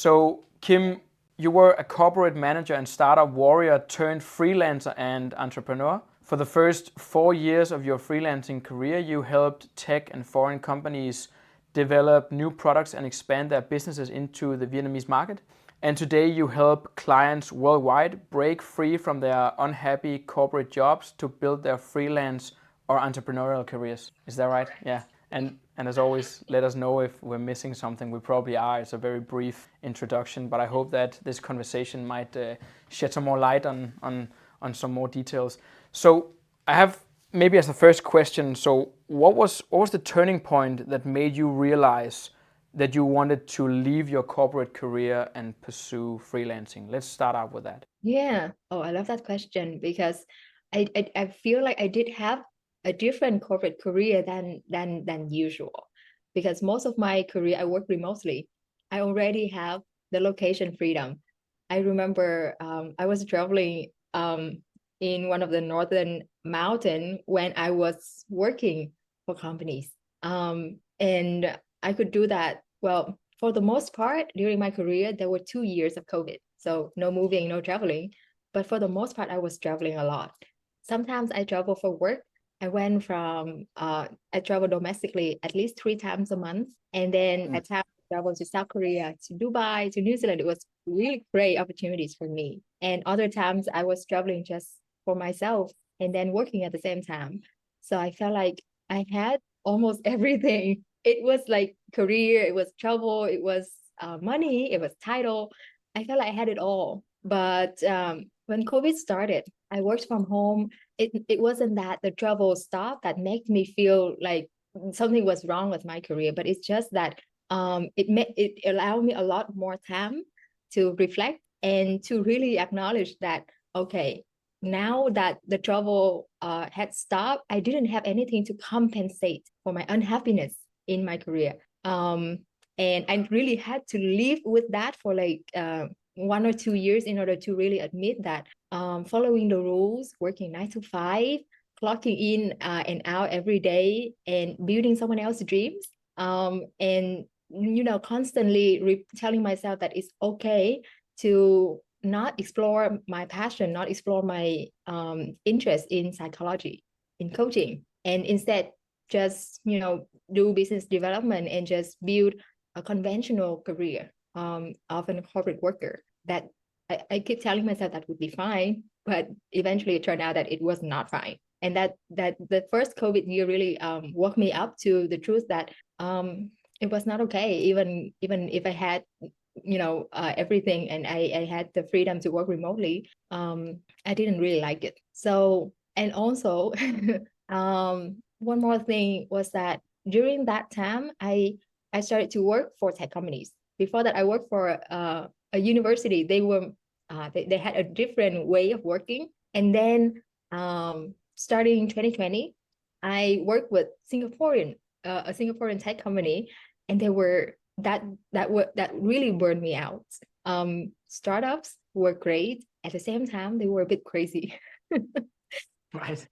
So, Kim, you were a corporate manager and startup warrior turned freelancer and entrepreneur. For the first 4 years of your freelancing career, you helped tech and foreign companies develop new products and expand their businesses into the Vietnamese market. And today you help clients worldwide break free from their unhappy corporate jobs to build their freelance or entrepreneurial careers. Is that right? Yeah. And as always, let us know if we're missing something. We probably are. It's a very brief introduction, but I hope that this conversation might shed some more light on some more details. So I have maybe as a first question. So what was the turning point that made you realize that you wanted to leave your corporate career and pursue freelancing? Let's start out with that. Yeah. Oh, I love that question because I feel like I did have a different corporate career than usual because most of my career I work remotely. I already have the location freedom. I remember I was traveling in one of the northern mountain when I was working for companies. And I could do that. Well, for the most part, during my career, there were 2 years of COVID. So no moving, no traveling. But for the most part, I was traveling a lot. Sometimes I travel for work. I travel domestically at least 3 times a month. And then at times I travel to South Korea, to Dubai, to New Zealand. It was really great opportunities for me. And other times I was traveling just for myself and then working at the same time. So I felt like I had almost everything. It was like career, it was travel, it was money, it was title. I felt like I had it all. But when COVID started, I worked from home. It wasn't that the travel stopped that made me feel like something was wrong with my career, but it's just that it allowed me a lot more time to reflect and to really acknowledge that, okay, now that the travel had stopped, I didn't have anything to compensate for my unhappiness in my career. And I really had to live with that for like 1 or 2 years in order to really admit that following the rules, working 9 to 5, clocking in and out every day, and building someone else's dreams, and constantly telling myself that it's okay to not explore my passion, not explore my interest in psychology, in coaching, and instead just do business development and just build a conventional career of a corporate worker. That I keep telling myself that would be fine, but eventually it turned out that it was not fine. And that the first COVID year really woke me up to the truth that it was not okay, even if I had everything and I had the freedom to work remotely. I didn't really like it. So, and also one more thing was that during that time I started to work for tech companies. Before that, I worked for a university. They had a different way of working. And then starting in 2020, I worked with a Singaporean tech company, and they were that really burned me out. Startups were great. At the same time, they were a bit crazy. Right.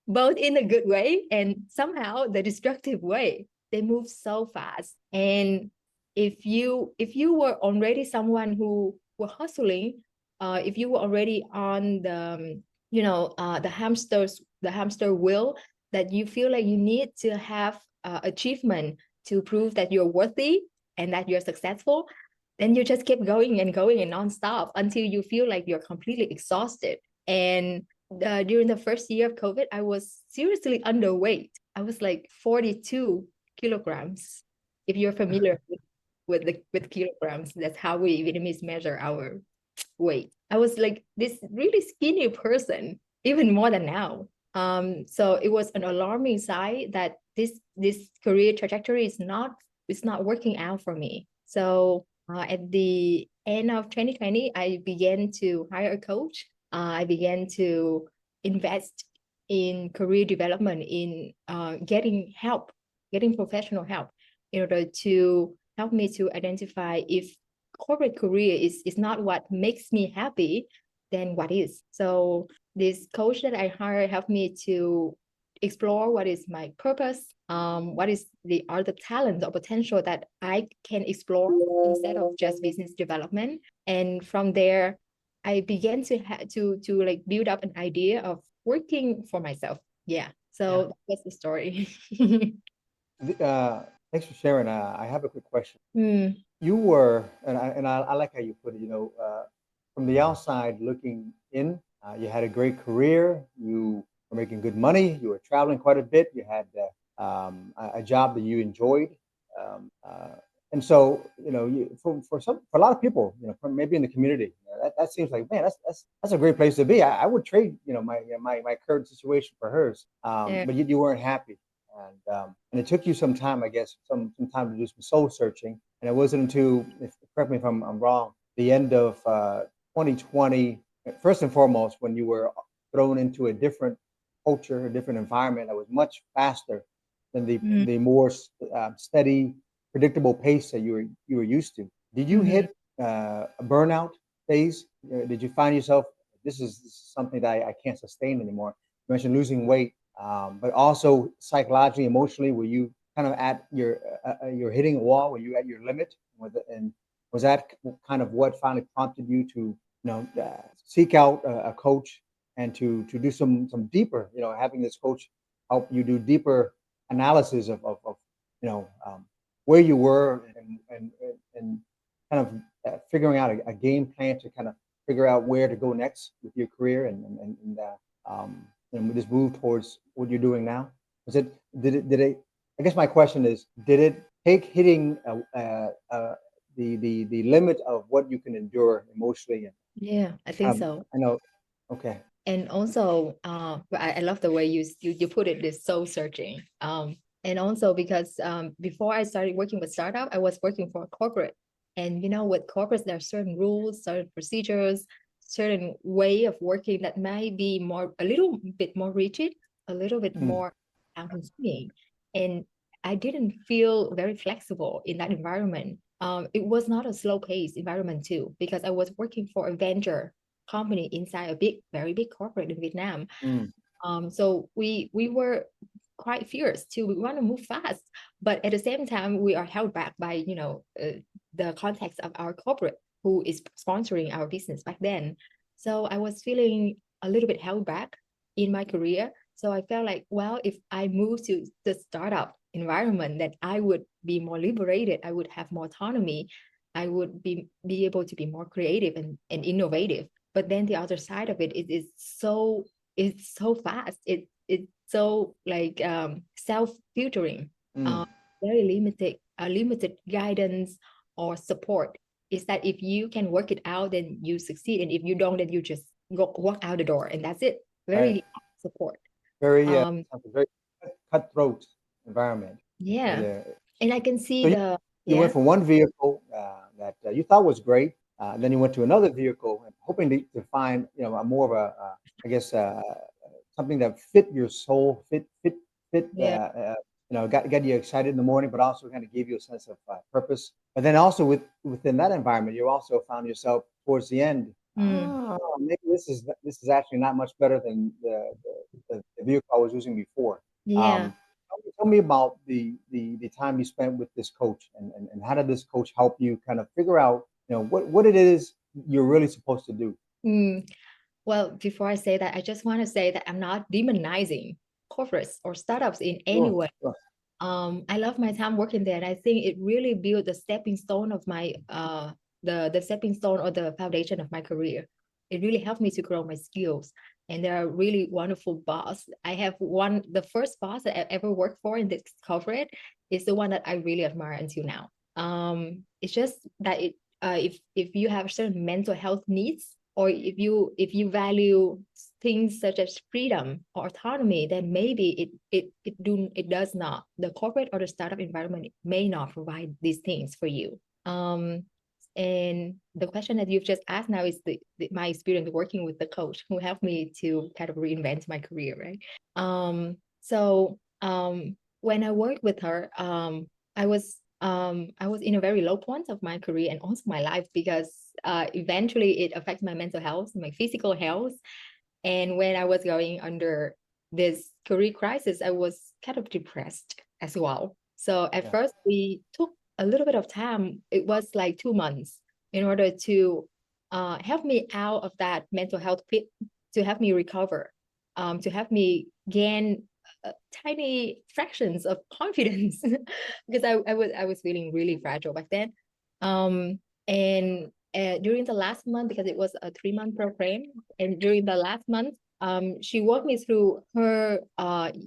Both in a good way and somehow the destructive way. They move so fast. And if you were already someone who were hustling, if you were already on the hamster wheel, that you feel like you need to have achievement to prove that you're worthy and that you're successful, then you just keep going and going and nonstop until you feel like you're completely exhausted. And during the first year of COVID, I was seriously underweight. I was like 42 kilograms. If you're familiar with kilograms, that's how we Vietnamese measure our weight. I was like this really skinny person, even more than now. So it was an alarming sign that this career trajectory is not working out for me. So at the end of 2020, I began to hire a coach. I began to invest in career development, in getting professional help in order to help me to identify if corporate career is not what makes me happy, then what is. So this coach that I hired helped me to explore what is my purpose, what is the other talent or potential that I can explore instead of just business development. And from there, I began to like build up an idea of working for myself. Yeah. So that's the story. Thanks for sharing. I have a quick question. Mm, You were, I like how you put it, from the outside looking in, you had a great career, you were making good money, you were traveling quite a bit, you had a job that you enjoyed. Um, uh, and so, for a lot of people, from maybe in the community, that seems like, man, that's a great place to be. I would trade, my current situation for hers. yeah. But you weren't happy. And it took you some time, I guess, some time to do some soul searching. And it wasn't until, correct me if I'm wrong, the end of 2020, first and foremost, when you were thrown into a different culture, a different environment that was much faster than Mm, the more steady, predictable pace that you were used to. Did you mhm. hit a burnout phase? Did you find yourself, this is something that I can't sustain anymore? You mentioned losing weight, but also psychologically, emotionally, were you kind of at your hitting a wall? Were you at your limit? And was that kind of what finally prompted you to seek out a coach and to do some deeper, having this coach help you do deeper analysis of where you were and kind of figuring out a game plan to kind of figure out where to go next with your career and just move towards what you're doing now? Was it did it? I guess my question is, did it take hitting the limit of what you can endure emotionally and Yeah, I think um, so. I know. Okay. And also, I love the way you put it, this soul searching. And also because before I started working with startup, I was working for a corporate. And with corporates, there are certain rules, certain procedures, certain way of working that might be a little bit more rigid, a little bit Mm, more time consuming. And I didn't feel very flexible in that environment. It was not a slow paced environment too, because I was working for a venture company inside a very big corporate in Vietnam. mm, So we were quite fierce too. We want to move fast, but at the same time, we are held back by the context of our corporate who is sponsoring our business back then. So I was feeling a little bit held back in my career. So I felt like, well, if I move to the startup environment, that I would be more liberated. I would have more autonomy. I would be able to be more creative and innovative. But then the other side of it is so it's so fast. It's so like self-filtering, mm. very limited guidance or support. Is that if you can work it out, then you succeed, and if you don't, then you just walk out the door, and that's it. Right. Very support. Very Um, sounds like a very cutthroat environment. yeah, Yeah. and I can see So you went yeah, from one vehicle that you thought was great, then you went to another vehicle, hoping to find a more of I guess something that fit your soul, fit. yeah. Got you excited in the morning, but also kind of gave you a sense of purpose. But then also within that environment, you also found yourself towards the end. Mm, Maybe this is actually not much better than the vehicle I was using before. yeah. Um, tell me about the time you spent with this coach and how did this coach help you kind of figure out what it is you're really supposed to do. Mm. Well, before I say that, I just want to say that I'm not demonizing corporates or startups in any Sure, way. sure. I love my time working there, and I think it really built the stepping stone of my the stepping stone or the foundation of my career. It really helped me to grow my skills, and there are really wonderful boss. I have the first boss that I ever worked for in this corporate is the one that I really admire until now. It's just that if you have certain mental health needs, or if you value things such as freedom or autonomy, then maybe it does not. The corporate or the startup environment may not provide these things for you. And the question that you've just asked now is my experience working with the coach who helped me to kind of reinvent my career, right? So when I worked with her, I was in a very low point of my career and also my life, because eventually it affects my mental health, my physical health. And when I was going under this career crisis, I was kind of depressed as well. So at first, we took a little bit of time. It was like 2 months in order to help me out of that mental health pit, to help me recover, to help me gain tiny fractions of confidence because I was feeling really fragile back then. And during the last month, because it was a 3-month program, and during the last month, she walked me through her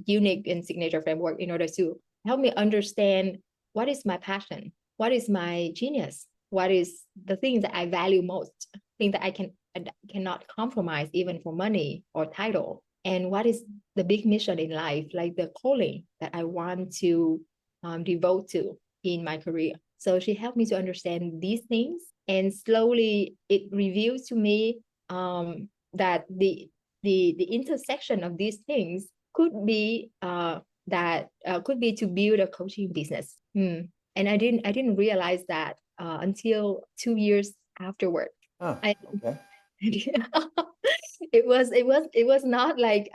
unique and signature framework in order to help me understand what is my passion, what is my genius, what is the thing that I value most, thing that I cannot compromise even for money or title, and what is the big mission in life, like the calling that I want to devote to in my career. So she helped me to understand these things, and slowly it reveals to me that the intersection of these things could be could be to build a coaching business. And I didn't realize that until 2 years afterward. Okay. It was not like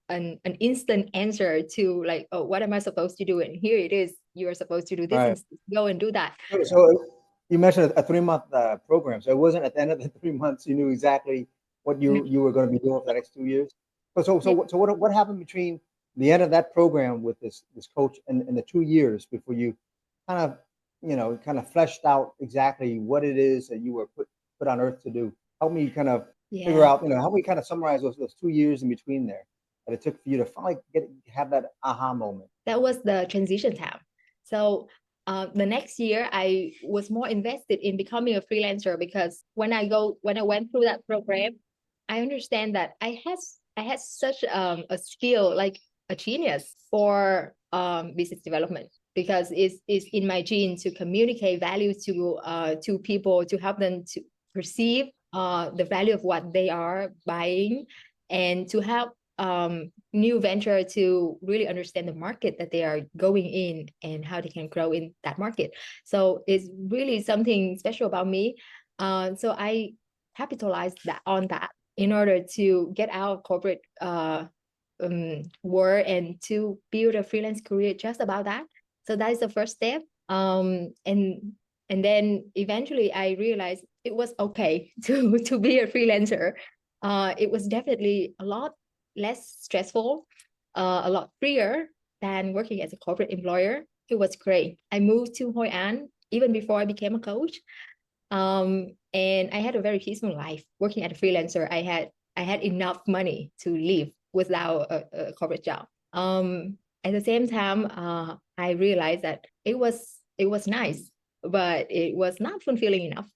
an instant answer to like, oh, what am I supposed to do? And here it is, you are supposed to do this and go and do that. So you mentioned a 3-month program. So it wasn't at the end of the 3 months you knew exactly what you were going to be doing for the next 2 years. So what happened between the end of that program with this coach and the 2 years before you kind of fleshed out exactly what it is that you were put on earth to do? Help me kind of figure out, how we kind of summarize those 2 years in between there that it took for you to finally have that aha moment. That was the transition time. So the next year, I was more invested in becoming a freelancer, because when I went through that program, I understand that I had such a skill, like a genius for business development, because it's in my gene to communicate value to people, to help them to perceive the value of what they are buying, and to help new venture to really understand the market that they are going in and how they can grow in that market. So it's really something special about me. So I capitalized on that in order to get out of corporate world and to build a freelance career just about that. So that is the first step. And then eventually I realized it was okay to be a freelancer. It was definitely a lot less stressful, a lot freer than working as a corporate employer. It was great. I moved to Hoi An even before I became a coach. And I had a very peaceful life working as a freelancer. I had enough money to live without a corporate job. At the same time, I realized that it was nice, but it was not fulfilling enough.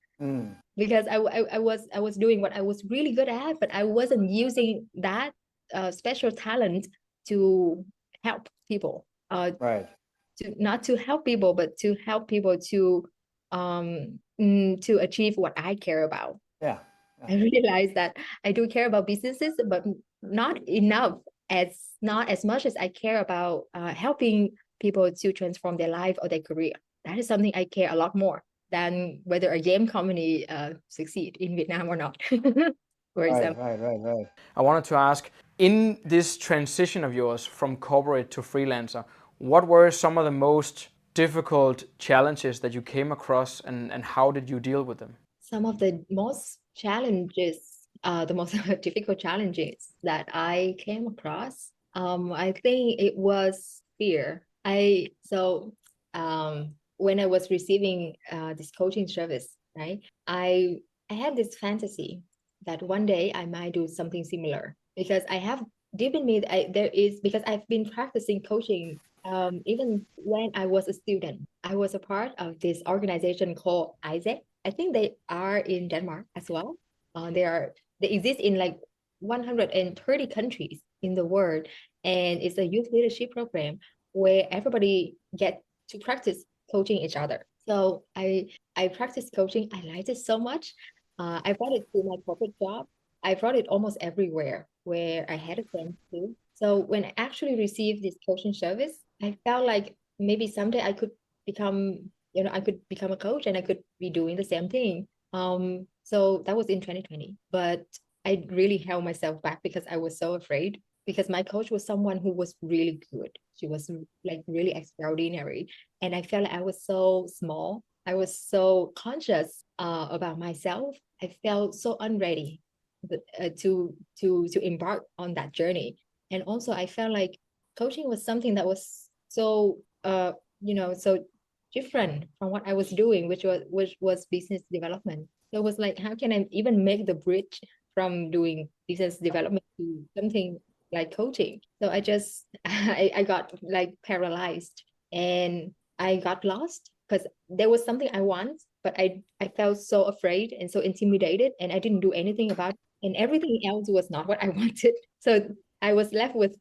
Because I was doing what I was really good at, but I wasn't using that special talent to help people. Not to help people, but to help people to achieve what I care about. I realized that I do care about businesses, but not as much as I care about helping people to transform their life or their career. That is something I care a lot more than whether a game company succeed in Vietnam or not. For example. Right. I wanted to ask, in this transition of yours from corporate to freelancer, what were some of the most difficult challenges that you came across, and how did you deal with them? Some of the most difficult challenges that I came across, I think it was fear. When I was receiving this coaching service, right, I had this fantasy that one day I might do something similar, because I have deep in me, because I've been practicing coaching even when I was a student. I was a part of this organization called Isaac. I think they are in Denmark as well. They exist in like 130 countries in the world, and it's a youth leadership program where everybody gets to practice coaching each other. So I practiced coaching. I liked it so much. I brought it to my corporate job. I brought it almost everywhere where I had a friend too. So when I actually received this coaching service, I felt like maybe someday I could become a coach, and I could be doing the same thing. So that was in 2020. But I really held myself back because I was so afraid, because my coach was someone who was really good. She was like really extraordinary. And I felt like I was so small. I was so conscious about myself. I felt so unready to embark on that journey. And also I felt like coaching was something that was so so different from what I was doing, which was business development. So it was like, how can I even make the bridge from doing business development to something like coaching? So I just I got like paralyzed, and I got lost because there was something I want, but I felt so afraid and so intimidated, and I didn't do anything about it. And everything else was not what I wanted. So I was left with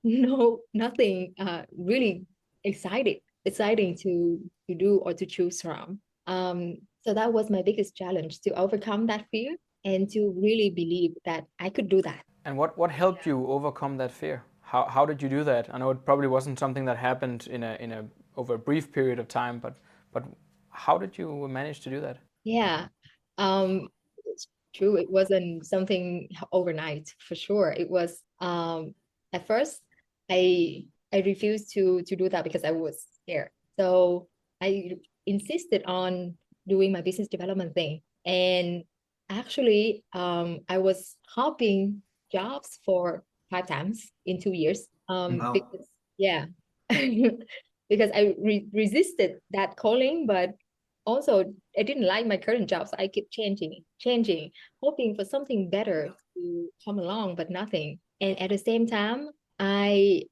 nothing really exciting to do or to choose from. So that was my biggest challenge, to overcome that fear and to really believe that I could do that. And what helped you overcome that fear? How did you do that? I know it probably wasn't something that happened in a over a brief period of time, but how did you manage to do that? Yeah, it's true. It wasn't something overnight, for sure. It was at first I refused to do that because I was scared. So I insisted on doing my business development thing. And actually, I was hopping jobs for 5 times in 2 years. Wow. Because yeah, because I resisted that calling, but also I didn't like my current job, so I kept changing, hoping for something better to come along, but nothing. And at the same time, I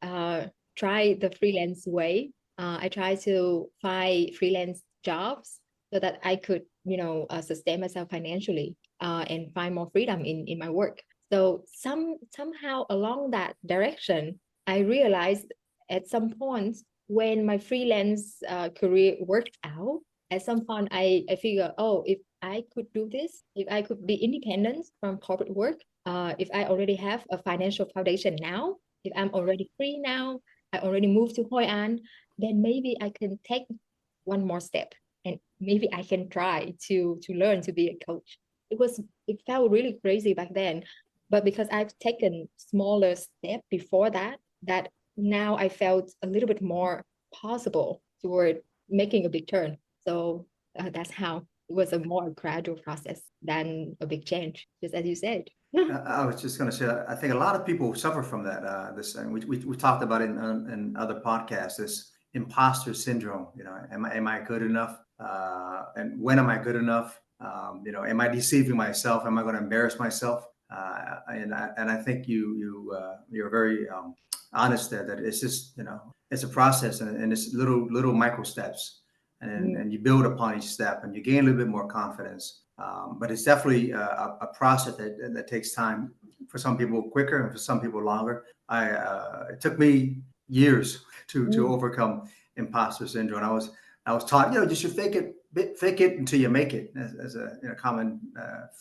tried the freelance way. I tried to find freelance jobs so that I could, sustain myself financially, and find more freedom in my work. So somehow along that direction, I realized at some point, when my freelance career worked out, at some point I figure, oh, if I could do this, if I could be independent from corporate work, if I already have a financial foundation now, if I'm already free now, I already moved to Hoi An, then maybe I can take one more step, and maybe I can try to learn to be a coach. It felt really crazy back then, but because I've taken smaller step before that, that now I felt a little bit more possible toward making a big turn. So that's how it was a more gradual process than a big change, just as you said. I was just going to say, I think a lot of people suffer from that. And we talked about it in other podcasts. This imposter syndrome. Am I good enough? And when am I good enough? Am I deceiving myself? Am I going to embarrass myself? And I think you're very honest there. That it's just it's a process, and it's little micro steps, and you build upon each step, and you gain a little bit more confidence. But it's definitely a process that takes time. For some people quicker, and for some people longer. It took me years to overcome imposter syndrome. I was taught, just you fake it until you make it, as a common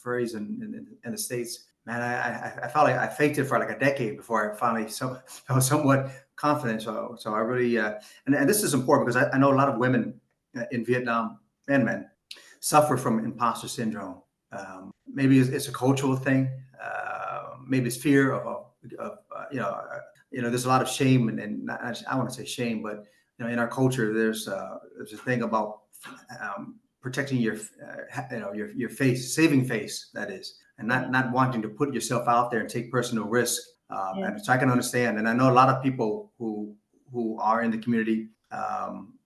phrase in the States. Man, I felt like I faked it for like a decade before I finally felt somewhat confident. So I really and this is important because I know a lot of women in Vietnam and men suffer from imposter syndrome. Maybe it's a cultural thing. Maybe it's fear of there's a lot of shame, and not, I want to say shame, but in our culture, there's a thing about protecting your face, saving face, that is, and not wanting to put yourself out there and take personal risk. And so I can understand, and I know a lot of people who are in the community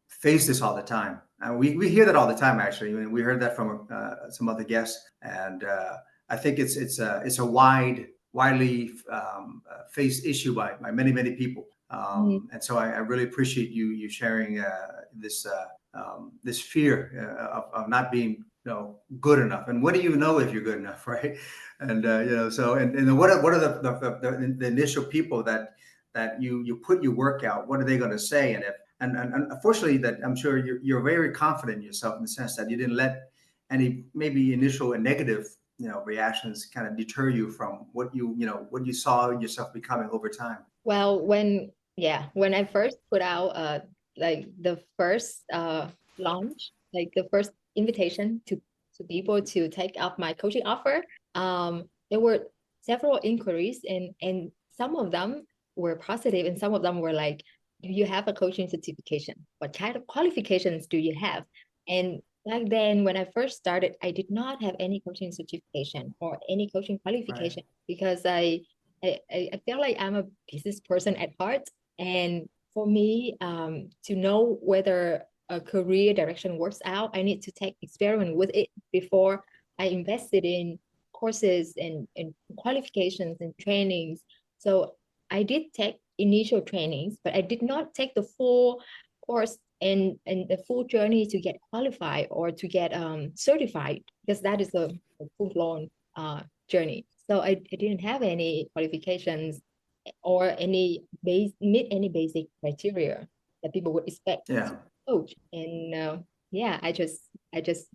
face this all the time. And we hear that all the time, actually. I mean, we heard that from some other guests, and I think it's a widely faced issue by many people. And so I really appreciate you sharing this fear of not being good enough. And what do you know if you're good enough, right? And so and what are the initial people that you put your work out? What are they going to say? And unfortunately, that I'm sure you're very confident in yourself, in the sense that you didn't let any maybe initial and negative reactions kind of deter you from what you saw yourself becoming over time. Well, when I first put out like the first launch, like the first invitation to people to take up my coaching offer, there were several inquiries, and some of them were positive and some of them were like, do you have a coaching certification? What kind of qualifications do you have? And back then, when I first started, I did not have any coaching certification or any coaching qualification because I feel like I'm a business person at heart. And for me, to know whether a career direction works out, I need to take experiment with it before I invested in courses and qualifications and trainings. So I did take initial trainings, but I did not take the full course and the full journey to get qualified or to get certified, because that is a full-blown journey. So I didn't have any qualifications or meet any basic criteria that people would expect to coach. And yeah, I just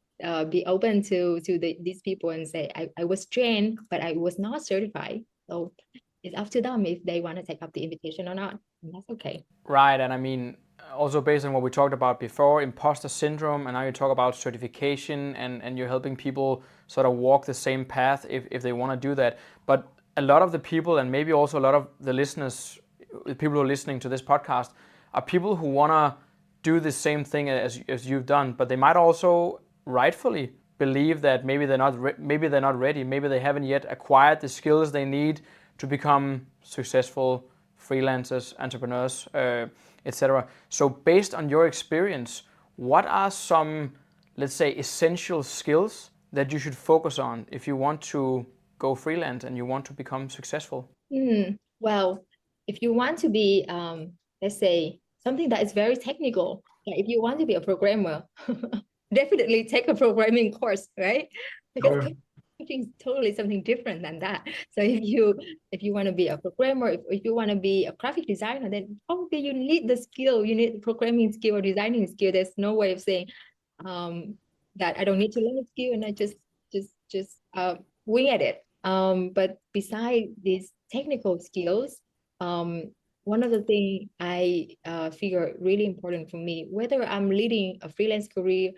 be open to these people and say I was trained, but I was not certified. So it's up to them if they want to take up the invitation or not. And that's okay. Right, and I mean, also based on what we talked about before, imposter syndrome, and now you talk about certification, and you're helping people sort of walk the same path if they want to do that. But a lot of the people, and maybe also a lot of the listeners, the people who are listening to this podcast, are people who want to do the same thing as you've done, but they might also rightfully believe that maybe they're not ready, maybe they haven't yet acquired the skills they need to become successful freelancers, entrepreneurs, etc. So based on your experience, what are some, let's say, essential skills that you should focus on if you want to go freelance and you want to become successful? Well, if you want to be, let's say, something that is very technical, if you want to be a programmer, definitely take a programming course, right? Because coaching is totally something different than that. So if you want to be a programmer, if you want to be a graphic designer, then probably you need the skill, you need the programming skill or designing skill. There's no way of saying that I don't need to learn a skill and I just wing at it. But beside these technical skills, one of the things I figure really important for me, whether I'm leading a freelance career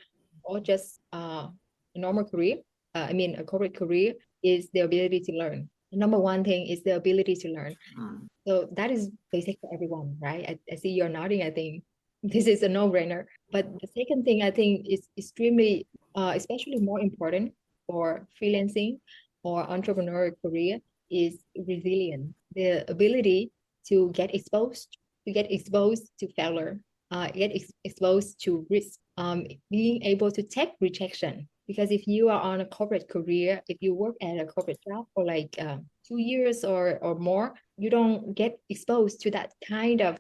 or just a normal career, a corporate career, is the ability to learn. The number one thing is the ability to learn. So that is basic for everyone, right? I see you're nodding. I think this is a no-brainer. But the second thing I think is extremely, especially more important for freelancing or entrepreneurial career is resilience. The ability to get exposed to failure, get exposed to risk, being able to take rejection. Because if you are on a corporate career, if you work at a corporate job for like 2 years or more, you don't get exposed to that kind of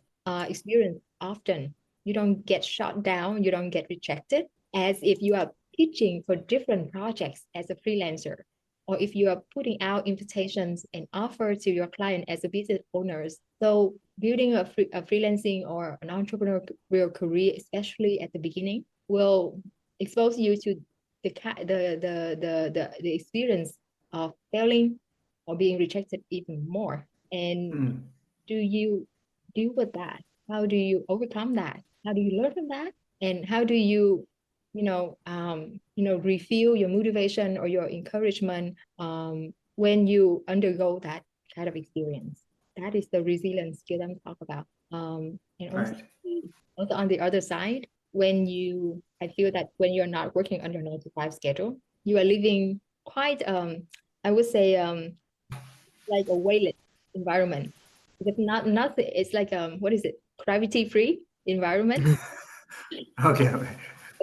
experience often. You don't get shut down, you don't get rejected, as if you are pitching for different projects as a freelancer, or if you are putting out invitations and offer to your client as a business owners. So building a freelancing or an entrepreneurial career, especially at the beginning, will expose you to the experience of failing or being rejected even more. And do you deal with that? How do you overcome that? How do you learn from that? And how do you refuel your motivation or your encouragement when you undergo that kind of experience? That is the resilience skill I'm talking about. And also on the other side, I feel that when you're not working under 9-to-5 schedule, you are living quite, I would say, like a weightless environment. Because nothing, it's like, what is it? Gravity-free environment. Okay.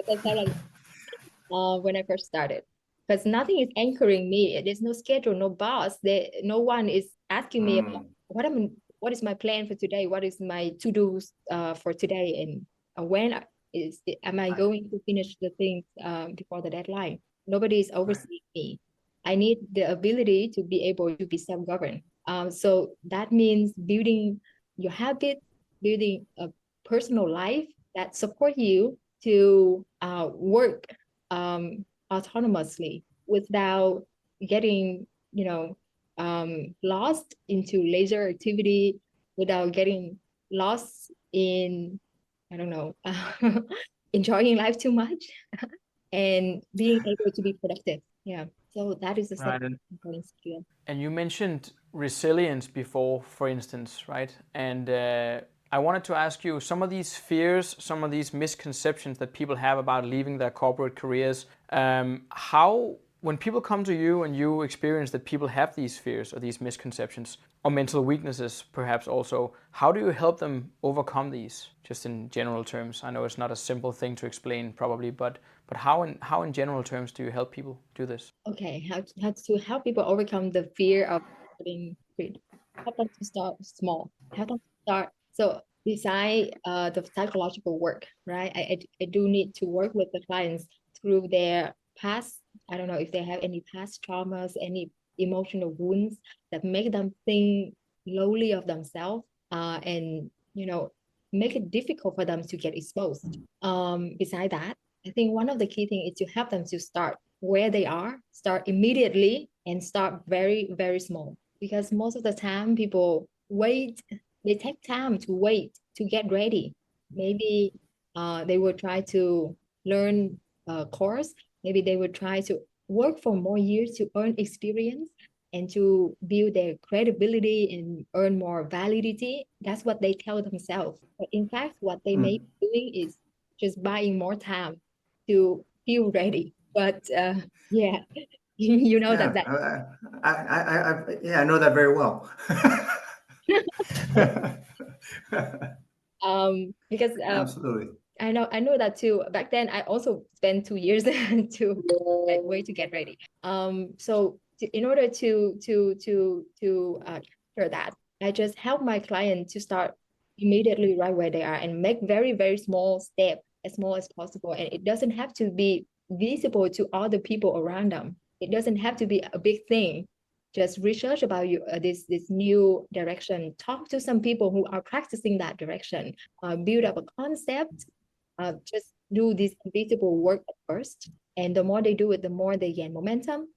That's how like when I first started, because nothing is anchoring me. There's no schedule, no boss. No one is asking me about what is my plan for today, what is my to-dos for today, and when am I going to finish the things before the deadline. Nobody is overseeing me. I need the ability to be able to be self-governed. So that means building your habits, building a personal life that support you to work autonomously without getting lost into leisure activity, without getting lost in, I don't know, enjoying life too much, and being able to be productive. Yeah. So that is the Right. second important skill. And you mentioned resilience before, for instance, right? And I wanted to ask you some of these fears, some of these misconceptions that people have about leaving their corporate careers. How, when people come to you and you experience that people have these fears or these misconceptions or mental weaknesses, perhaps also, how do you help them overcome these? Just in general terms, I know it's not a simple thing to explain, probably, but how in general terms do you help people do this? Okay, how to help people overcome the fear of getting quit? Help them to start small. Help them to start. So beside the psychological work, right? I do need to work with the clients through their past. I don't know if they have any past traumas, any emotional wounds that make them think lowly of themselves, and make it difficult for them to get exposed. Beside that, I think one of the key things is to help them to start where they are, start immediately, and start very, very small. Because most of the time, people wait, they take time to wait to get ready. Maybe they will try to learn a course. Maybe they will try to work for more years to earn experience and to build their credibility and earn more validity. That's what they tell themselves. But in fact, what they may be doing is just buying more time to feel ready. But yeah, you know Yeah, that yeah, I know that very well. because Absolutely. I know that too. Back then, I also spent 2 years to like way to get ready. So in order to capture that, I just help my client to start immediately right where they are and make very, very small step, as small as possible. And it doesn't have to be visible to other people around them. It doesn't have to be a big thing. Just research about you this new direction. Talk to some people who are practicing that direction. Build up a concept, just do this visible work at first. And the more they do it, the more they gain momentum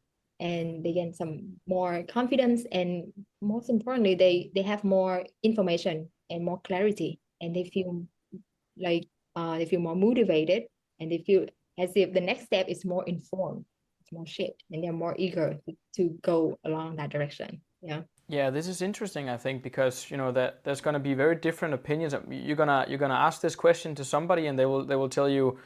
and they gain some more confidence. And most importantly, they have more information and more clarity. And they feel like they feel more motivated and they feel as if the next step is more informed, it's more shaped, and they're more eager to go along that direction. Yeah. Yeah, this is interesting, I think, because that there's going to be very different opinions. You're gonna ask this question to somebody, and they will tell you,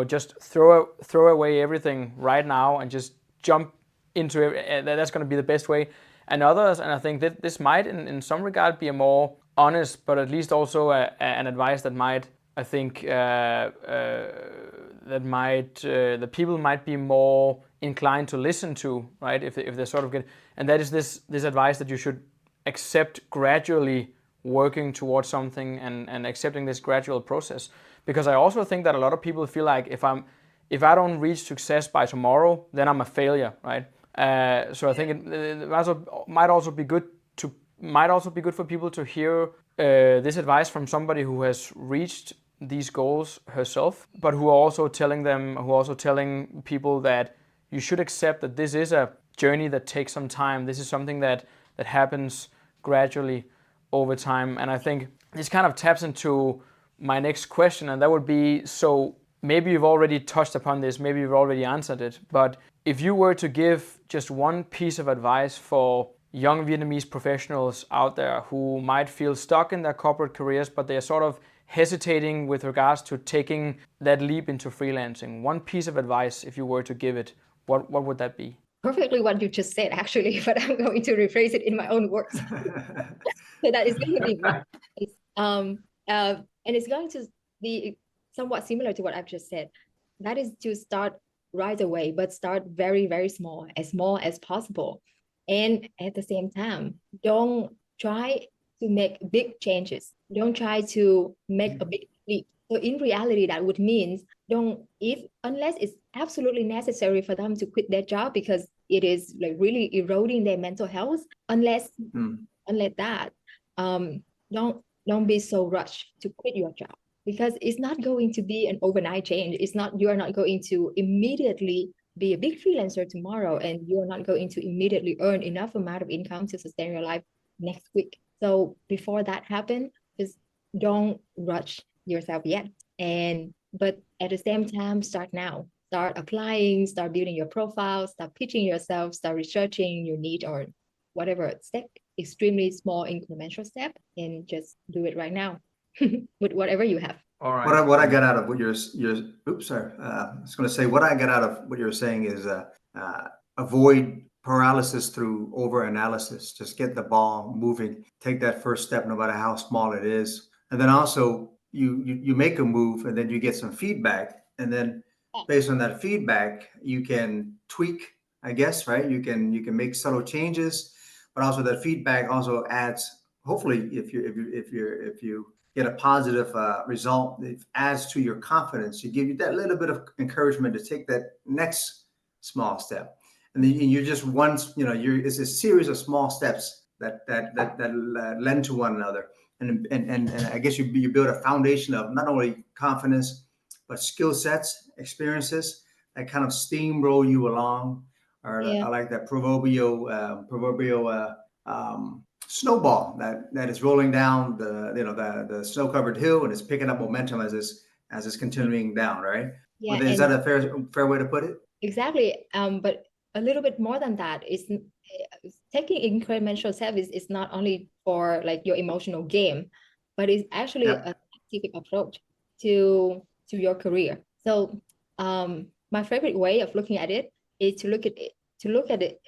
just throw away everything right now and just jump into it. That's going to be the best way. And others, and I think that this might, in some regard, be a more honest, but at least also an advice that might, I think, that people might be more inclined to listen to, right? If they sort of get, and that is this advice that you should accept gradually working towards something and accepting this gradual process. Because I also think that a lot of people feel like if I don't reach success by tomorrow, then I'm a failure, right? So I think it might also be good for people to hear this advice from somebody who has reached these goals herself, but who are also telling people that you should accept that this is a journey that takes some time. This is something that happens gradually over time. And I think this kind of taps into my next question, and that would be, so maybe you've already touched upon this, maybe you've already answered it, but if you were to give just one piece of advice for young Vietnamese professionals out there who might feel stuck in their corporate careers, but they're sort of hesitating with regards to taking that leap into freelancing, one piece of advice, if you were to give it, what would that be? Perfectly what you just said, actually, but I'm going to rephrase it in my own words. So that is going to be and it's going to be somewhat similar to what I've just said. That is to start right away, but start very, very small as possible. And at the same time, don't try to make big changes. Don't try to make a big leap. So in reality, that would mean unless it's absolutely necessary for them to quit their job because it is like really eroding their mental health, unless that, um, don't be so rushed to quit your job because it's not going to be an overnight change. You are not going to immediately be a big freelancer tomorrow, and you are not going to immediately earn enough amount of income to sustain your life next week. So before that happens, just don't rush yourself yet. But at the same time, start now. start applying, start building your profile, start pitching yourself, start researching your need or whatever step, extremely small incremental step, and just do it right now with whatever you have. All right. What I got out of what you're oops, sorry. I was going to say what I got out of what you're saying is avoid paralysis through over analysis. Just get the ball moving. Take that first step, no matter how small it is, and then also you make a move, and then you get some feedback, and then based on that feedback, you can tweak, I guess, right? You can make subtle changes, but also that feedback also adds. Hopefully, if you get a positive result, it adds to your confidence. You give you that little bit of encouragement to take that next small step, and then you're just once it's a series of small steps that lend to one another, and I guess you build a foundation of not only confidence but skill sets, experiences that kind of steamroll you along. Or I like that proverbial snowball that is rolling down the snow-covered hill, and it's picking up momentum as it's continuing down, right? Yeah, Is that a fair way to put it? Exactly. But a little bit more than that is taking incremental steps is not only for like your emotional game, but it's actually a scientific approach to your career. So my favorite way of looking at it is to look at it,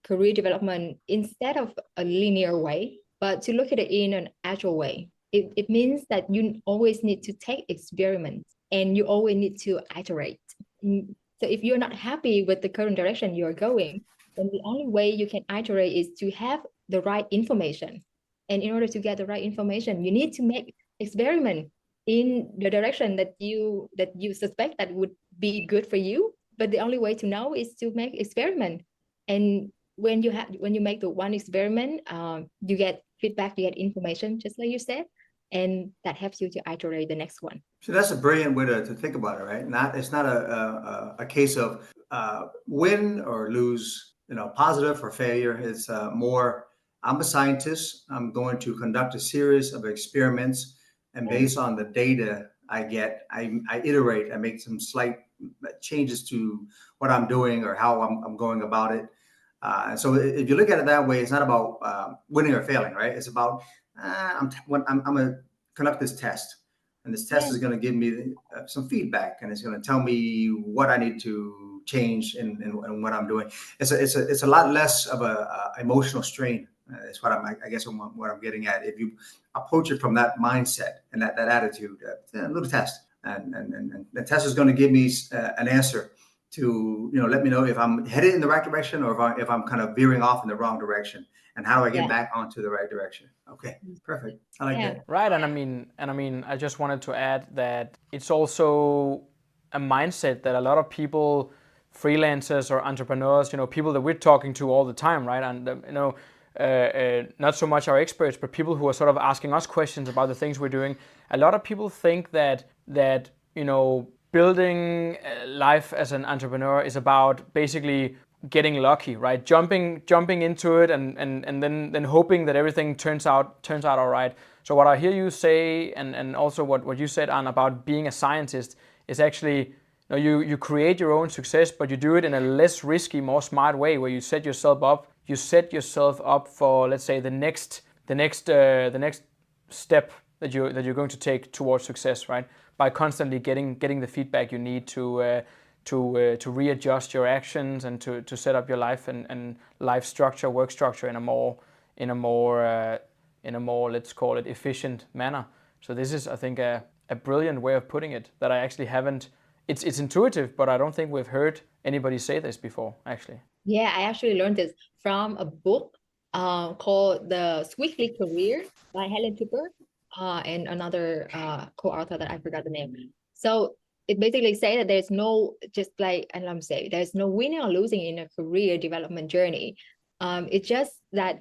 career development instead of a linear way, but to look at it in an agile way. It means that you always need to take experiments and you always need to iterate. So if you're not happy with the current direction you're going, then the only way you can iterate is to have the right information. And in order to get the right information, you need to make experiment in the direction that you suspect that would be good for you. But the only way to know is to make experiment. And when you make the one experiment, you get feedback, you get information, just like you said, and that helps you to iterate the next one. So that's a brilliant way to think about it, right? It's not a case of win or lose, positive or failure. It's more, I'm a scientist. I'm going to conduct a series of experiments, and based on the data I get, I iterate. I make some slight changes to what I'm doing or how I'm going about it. And so if you look at it that way, it's not about winning or failing, right? It's about I'm going to conduct this test, and this test is going to give me some feedback, and it's going to tell me what I need to change in what I'm doing. It's a lot less of a emotional strain. That's what I guess what I'm getting at. If you approach it from that mindset and that attitude, a little test, and the test is going to give me an answer to let me know if I'm headed in the right direction or if I'm kind of veering off in the wrong direction, and how do I get back onto the right direction. Okay, perfect. I like that. Right, and I mean, I just wanted to add that it's also a mindset that a lot of people, freelancers or entrepreneurs, people that we're talking to all the time, right? And not so much our experts, but people who are sort of asking us questions about the things we're doing. A lot of people think that building life as an entrepreneur is about basically getting lucky, right? Jumping into it and then hoping that everything turns out all right. So what I hear you say, and also what you said, Anne, about being a scientist, is actually you create your own success, but you do it in a less risky, more smart way, where you set yourself up for, let's say, the next step that you're going to take towards success, right? By constantly getting the feedback you need to readjust your actions and to set up your life and life structure, work structure in a more let's call it efficient manner. So this is, I think, a brilliant way of putting it that I actually haven't. It's intuitive, but I don't think we've heard anybody say this before, actually. Yeah, I actually learned this from a book called The Swiftly Career by Helen Cooper and another co-author that I forgot the name. So it basically says that there's no, just like Anlam said, there's no winning or losing in a career development journey. It's just that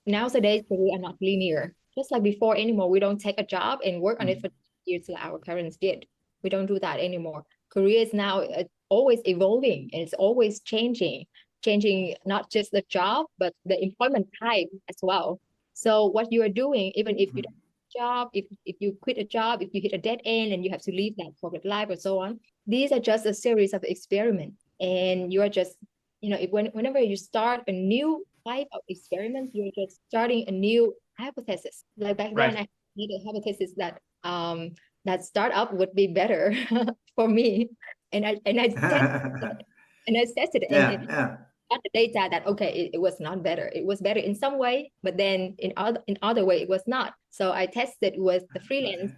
nowadays careers are not linear. Just like before anymore, we don't take a job and work on it for years like our parents did. We don't do that anymore. Career is now always evolving, and it's always changing not just the job, but the employment type as well. So what you are doing, even if you don't job, if you quit a job, if you hit a dead end and you have to leave that corporate life or so on. These are just a series of experiments, and you are just, whenever you start a new type of experiment, you're just starting a new hypothesis. Like back then, I made a hypothesis that startup would be better for me, and I tested it, and I tested it, and it got the data that okay, it was not better. It was better in some way, but then in other way it was not. So I tested with the freelance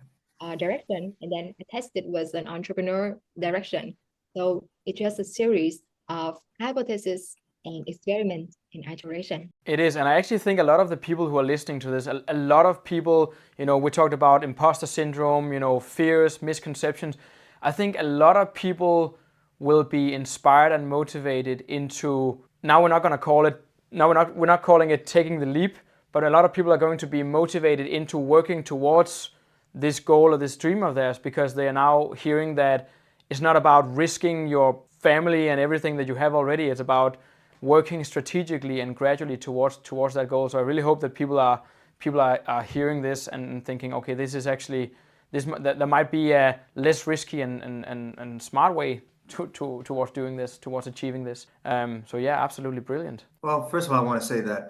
direction, and then I tested with an entrepreneur direction. So it's just a series of hypotheses and experiment and iteration. It is, and I actually think a lot of the people who are listening to this, a lot of people, we talked about imposter syndrome, fears, misconceptions. I think a lot of people will be inspired and motivated into, now we're not going to call it, we're not calling it taking the leap, but a lot of people are going to be motivated into working towards this goal or this dream of theirs, because they are now hearing that it's not about risking your family and everything that you have already. It's about working strategically and gradually towards that goal. So I really hope that people are hearing this and thinking, okay, this is actually there might be a less risky and smart way towards doing this, towards achieving this. So yeah, absolutely brilliant. Well, first of all, I want to say that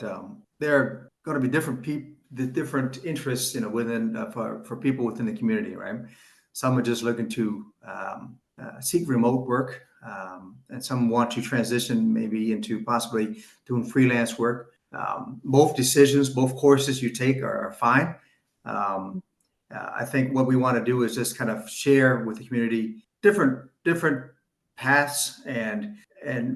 there are going to be different interests, within for people within the community, right? Some are just looking to seek remote work, and some want to transition maybe into possibly doing freelance work. Both decisions, both courses you take are fine. I think what we want to do is just kind of share with the community different paths, and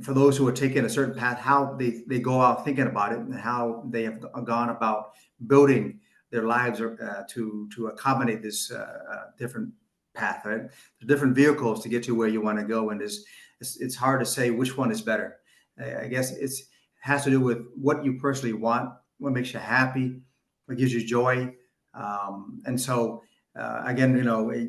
for those who are taking a certain path, how they go out thinking about it and how they have gone about building their lives to accommodate this different path, right? The different vehicles to get to where you want to go, and it's hard to say which one is better. I guess it has to do with what you personally want, what makes you happy, what gives you joy, and so again,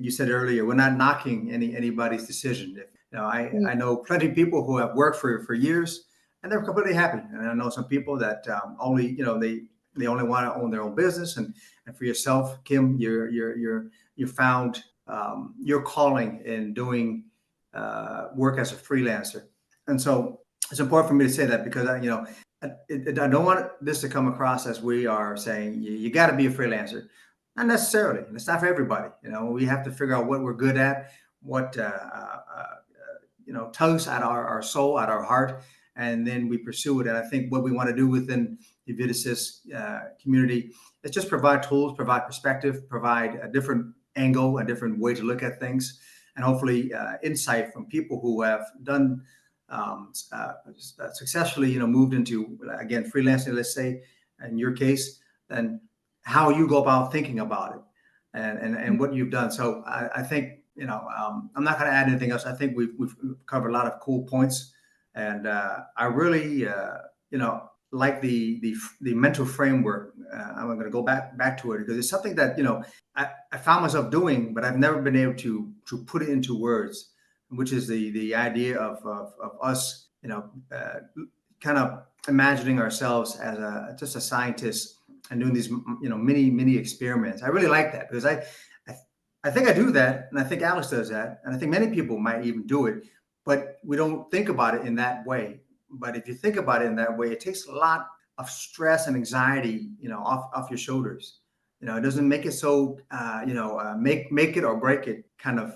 you said earlier, we're not knocking anybody's decision. I know plenty of people who have worked for years and they're completely happy, and I know some people that only they only want to own their own business. And for yourself, Kim, you found your calling in doing work as a freelancer. And so it's important for me to say that, because I don't want this to come across as we are saying you got to be a freelancer. Not necessarily. It's not for everybody. We have to figure out what we're good at, what tugs at our soul, at our heart, and then we pursue it. And I think what we want to do within the VietAssist community is just provide tools, provide perspective, provide a different angle, a different way to look at things, and hopefully insight from people who have done successfully, moved into, again, freelancing, let's say, in your case, and how you go about thinking about it, and what you've done. So I think, I'm not going to add anything else. I think we've covered a lot of cool points, and I really, like the mental framework. I'm going to go back to it, because it's something that I found myself doing, but I've never been able to put it into words, which is the idea of us, kind of imagining ourselves as just a scientist and doing these, many experiments. I really like that, because I think I do that, and I think Alex does that, and I think many people might even do it, but we don't think about it in that way. But if you think about it in that way, it takes a lot of stress and anxiety, off your shoulders. It doesn't make it so, make it or break it kind of,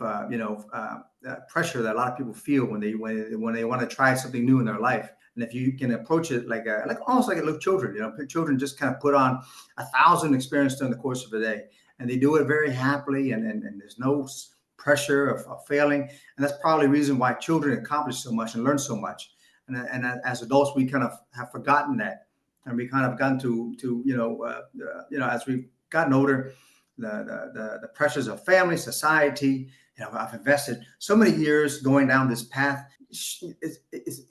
pressure that a lot of people feel when they want to try something new in their life. And if you can approach it like almost like little children, children just kind of put on 1,000 experiences during the course of a day, and they do it very happily, and there's no pressure of failing. And that's probably the reason why children accomplish so much and learn so much. And as adults, we kind of have forgotten that, and we kind of gotten to as we've gotten older, the pressures of family, society. I've invested so many years going down this path. Is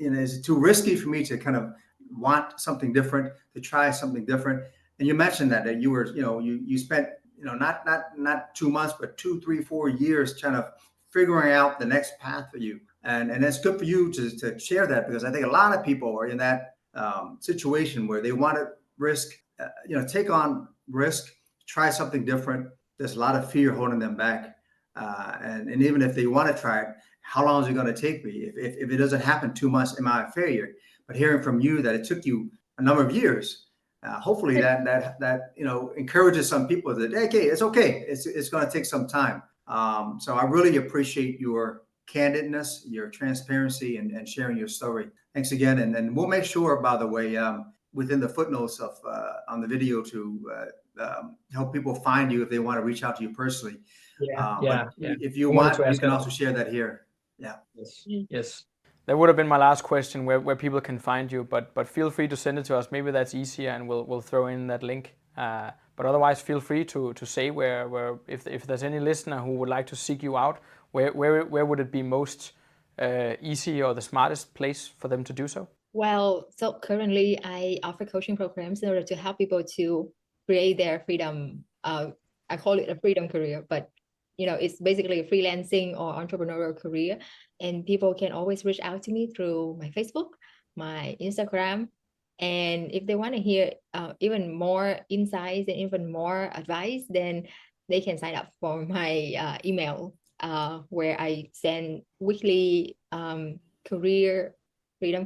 it too risky for me to kind of want something different, to try something different? And you mentioned that you were, you spent, not 2 months, but 2, 3, 4 years trying to figuring out the next path for you. And it's good for you to share that, because I think a lot of people are in that situation where they want to risk, take on risk, try something different. There's a lot of fear holding them back. And even if they want to try it, how long is it going to take me? If it doesn't happen 2 months, am I a failure? But hearing from you that it took you a number of years, hopefully that encourages some people that, okay, it's okay. It's going to take some time. So I really appreciate your candidness, your transparency, and sharing your story. Thanks again. And we'll make sure, by the way, within the footnotes of on the video to help people find you if they want to reach out to you personally. Yeah. If you I wanted want, to you ask can that. also share that here. Yeah. Yes. That would have been my last question, where people can find you, but feel free to send it to us. Maybe that's easier, and we'll throw in that link. But otherwise, feel free to say where if there's any listener who would like to seek you out, where would it be most easy or the smartest place for them to do so? Well, so currently I offer coaching programs in order to help people to create their freedom. I call it a freedom career, but it's basically a freelancing or entrepreneurial career. And people can always reach out to me through my Facebook, my Instagram. And if they want to hear even more insights and even more advice, then they can sign up for my email, where I send weekly freedom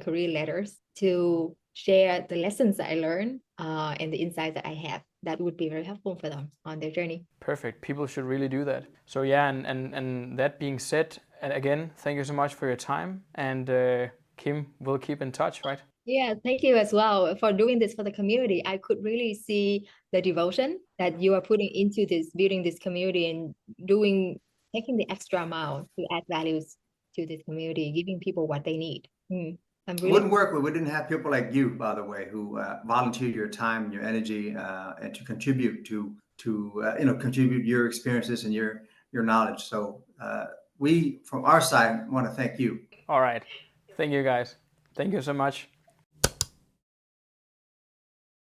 career letters to share the lessons I learned and the insights that I have. That would be very helpful for them on their journey. Perfect. People should really do that. So yeah, and that being said, again, thank you so much for your time. And Kim, we'll keep in touch, right? Yeah, thank you as well for doing this for the community. I could really see the devotion that you are putting into this, building this community and taking the extra mile to add values to this community, giving people what they need. It wouldn't work if we didn't have people like you, by the way, who volunteer your time, your energy, and to contribute to contribute your experiences and your knowledge. So we, from our side, want to thank you. All right. Thank you, guys. Thank you so much.